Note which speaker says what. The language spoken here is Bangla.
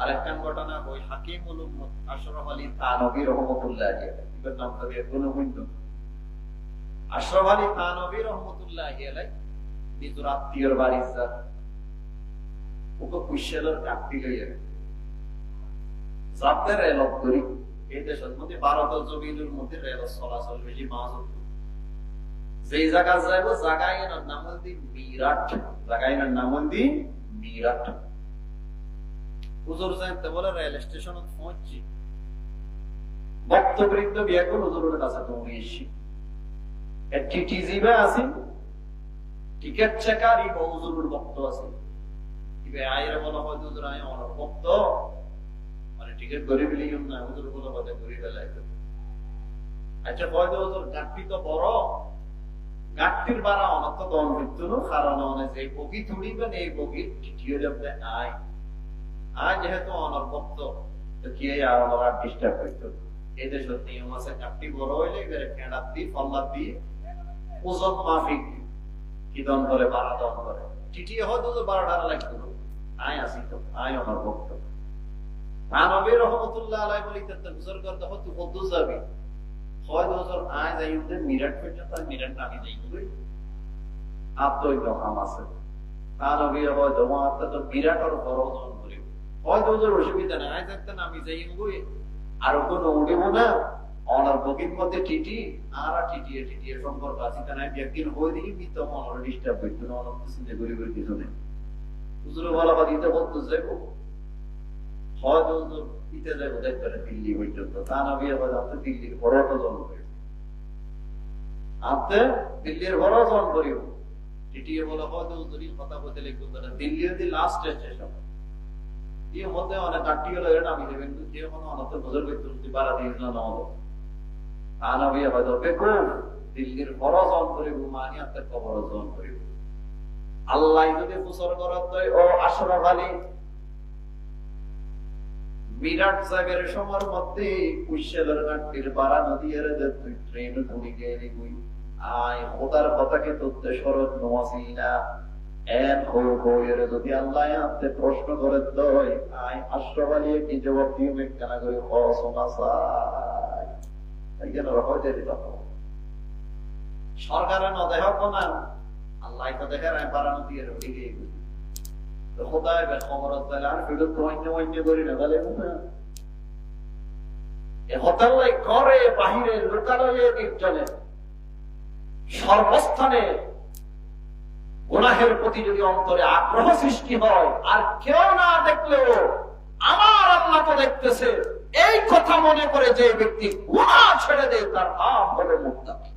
Speaker 1: আরেকখান ঘটনা ওই হাকিমুল উম্মত আশরাফ আলী থানভী রাহমাতুল্লাহ আলাইহি, এর নাম তো এখনো হইল আশরাফ আলী থানভী রাহমাতুল্লাহ আলাইহি, নিজের আত্মীয়র বাড়ি যায় ওকে কুশলের কাটতি লইয়া যাতে রেল করি। এই দেশের মধ্যে ভারত জমিনের মধ্যে রেল চলাচল বেশি মাঝ যেই জায়গা যাইব জায়গায় নাম হল মিরাট, জায়গায় নাম হল মিরাট। হুজুর যাইতে বলে রেল স্টেশনে পৌঁছছি, ভক্তবৃন্দ বিয়ে করে হুজুরের কাছে দৌড়ে এসছি, টিটিজি বা আছি টিকিট চেকার হুজুরের ভক্ত আছে, আইরে বলা হয় হুজুর আই আমার ভক্ত, মানে টিকিট গরিব লিখুন না, হুজুর বলা হয় গরিব এলাই। আচ্ছা হয়তো হুজুর গাঁটটি তো বড়, গাঁটটির বাড়া অনত দন মৃত্যু কারণ অনেক যে বগি তুলিবেন এই বগির টিটিও যাবে আয় আয় যেহেতু অনর ভক্ত তো কি আর ডিস্টার্ব হইতো। এদের সত্যি নিয়ম আছে, গাঁটটি বড় হইলে এবারে ফেঁড়াত দিয়ে ফল্লাত দিয়ে ওজন মাফিক কি দন করে বাড়া দন করে, টিটিয়ে হয়তো বারো ঢালা লাগতো আয় আসি তো আয় অনর ভক্ত। থানভী রাহমাতুল্লাহ আলাইহি বলিতেন হুজুর করতে হতো কদ্দু যাবে হয়তো হুজুর আয় যাই উঠে মিরাট পর্যন্ত, মিরাট নামি যাই কই আত্মই দহাম আছে। থানভী হয়তো মাত্র তো মিরাটর বড় ওজন করি হয়তো হুজুর অসুবিধা নাই, আয় থাকতে নামি যাই কই আর কোনো উঠিব না অনার বকির মধ্যে টিটি আর টিটিয়ে টিটিয়ে সম্পর্ক আছে কেন একদিন হয়ে দিই মিত অনর ডিস্টার্ব হইতো না, অনেক কিছু যে গরিবের কিছু নেই। হুজুরে বলা বা দিতে বলতো যাবো হয়তো হুজুর দিতে যাবো দেখতে দিল্লি পর্যন্ত, তা না বিয়ে হয়তো আপনি দিল্লির বড়টা জন করিব, আপনি দিল্লির বড় জন করিব। টিটিয়ে বলা হয়তো হুজুরি কথা বলতে লিখবো না, দিল্লি হচ্ছে লাস্ট স্টেশন, এই মধ্যে অনেক গাড়ি হলো এটা আমি দেবেন যে কোনো অনেক হুজুর করতে বাড়া দিয়ে না হলো, তা না বিয়ে হয়তো বেকুব দিল্লির বড় জন করিব, মানি আপনার কবর জন করিব। আল্লাহ যদি ফুসর করার ও আশরাফ আলী বিরাট জায়গার সময়ের মধ্যে কুশলের গাঁটির বাড়া নদী এর তুই ট্রেন ঘুরি গিয়ে গুই আয় খোদার কথাকে তোতে শরৎ নওয়াসি না এন হো হো এর যদি আল্লাহ আপনি প্রশ্ন করে দই আয় আশরাফ আলী কি জবাব দিও মে কেন করে খসমাসা এই যেন হইতে দিল সরকারের ন দেখো না আল্লাহ তো দেখে রায় বাড়া নদী এর উঠে গিয়ে গুই খোদায় বে খবর তাহলে আর ফিরে তো অন্য করি না তাহলে হতাল্লাই করে বাহিরে লোকালয়ে নির্জনে সর্বস্থানে গুনাহের প্রতি যদি অন্তরে আগ্রহ সৃষ্টি হয় আর কেউ না দেখলেও আমার আল্লাহ তো দেখতেছে এই কথা মনে করে যে ব্যক্তি গুনাহ ছেড়ে দেয় তার নাম হলো মুত্তাকি।